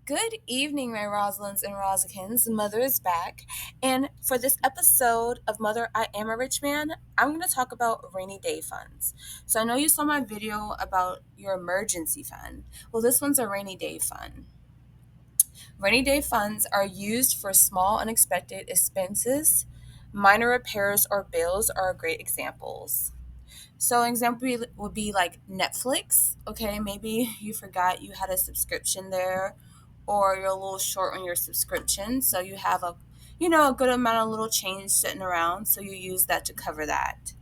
Good evening, my Rosalynds and Rosikins. Mother is back. And for this episode of Mother, I Am a Rich Man, I'm going to talk about rainy day funds. So I know you saw my video about your emergency fund. Well, this one's a rainy day fund. Rainy day funds are used for small unexpected expenses. Minor repairs or bills are great examples. So an example would be like Netflix. Okay, maybe you forgot you had a subscription there, or you're a little short on your subscription, so you have a good amount of little change sitting around, so you use that to cover that.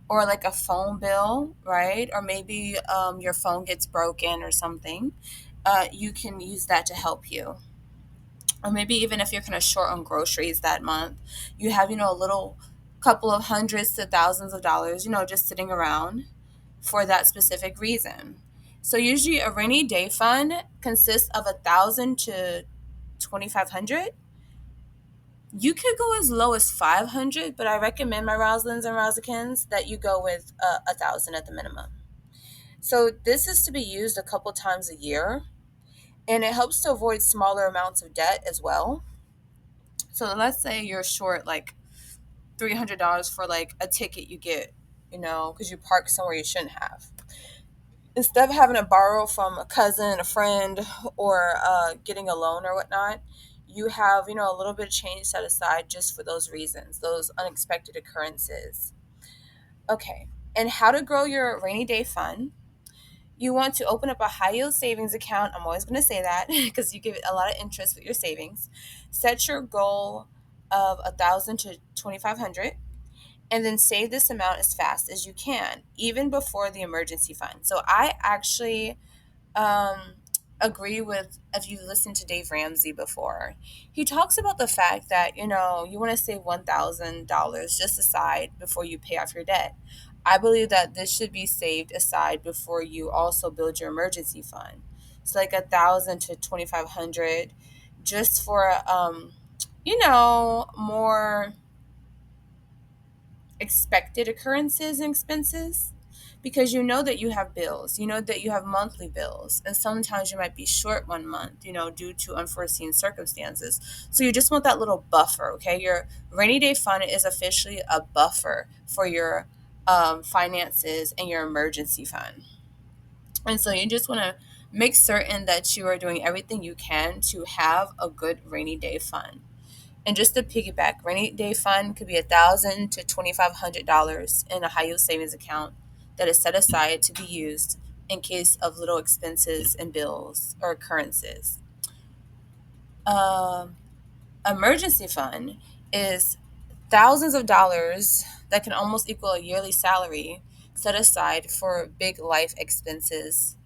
Or like a phone bill, right? Or maybe your phone gets broken or something. You can use that to help you. Or maybe even if you're kind of short on groceries that month, you have a little couple of hundreds to thousands of dollars, just sitting around for that specific reason. So usually a rainy day fund consists of 1,000 to 2,500. You could go as low as 500, but I recommend my Roslins and Rosikins that you go with 1,000 at the minimum. So this is to be used a couple times a year, and it helps to avoid smaller amounts of debt as well. So let's say you're short like $300 for like a ticket you get, because you park somewhere you shouldn't have. Instead of having to borrow from a cousin, a friend, or getting a loan or whatnot, you have, a little bit of change set aside just for those reasons, those unexpected occurrences. Okay. And how to grow your rainy day fund. You want to open up a high yield savings account. I'm always going to say that because you give it a lot of interest with your savings. Set your goal of 1,000 to 2,500, and then save this amount as fast as you can, even before the emergency fund. So I actually um, agree with, if you've listened to Dave Ramsey before, he talks about the fact that, you want to save $1,000 just aside before you pay off your debt. I believe that this should be saved aside before you also build your emergency fund. So like 1,000 to 2,500 just for, more expected occurrences and expenses, because you know that you have bills, you know that you have monthly bills, and sometimes you might be short one month, due to unforeseen circumstances. So you just want that little buffer, okay? Your rainy day fund is officially a buffer for your finances and your emergency fund. And so you just want to make certain that you are doing everything you can to have a good rainy day fund. And just to piggyback, rainy day fund could be $1,000 to $2,500 in a high yield savings account that is set aside to be used in case of little expenses and bills or occurrences. Um, Emergency fund is thousands of dollars that can almost equal a yearly salary set aside for big life expenses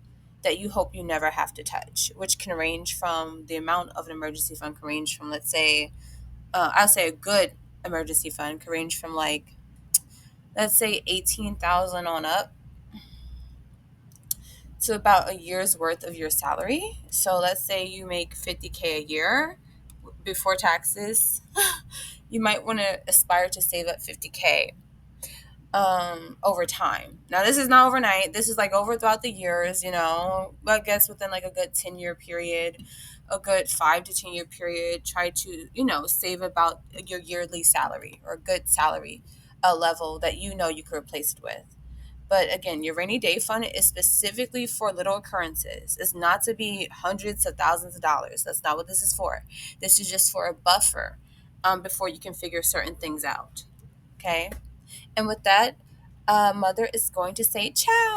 that you hope you never have to touch, which can range from, the amount of an emergency fund can range from, let's say, I'll say a good emergency fund could range from like, let's say 18,000 on up to about a year's worth of your salary. So let's say you make 50K a year before taxes. You might want to aspire to save up 50K over time. Now this is not overnight. This is like over throughout the years, I guess within like a good 10-year period, a good 5 to 10 year period, try to, save about your yearly salary or a good salary level that you could replace it with. But again, your rainy day fund is specifically for little occurrences. It's not to be hundreds of thousands of dollars. That's not what this is for. This is just for a buffer before you can figure certain things out. Okay? And with that, Mother is going to say ciao.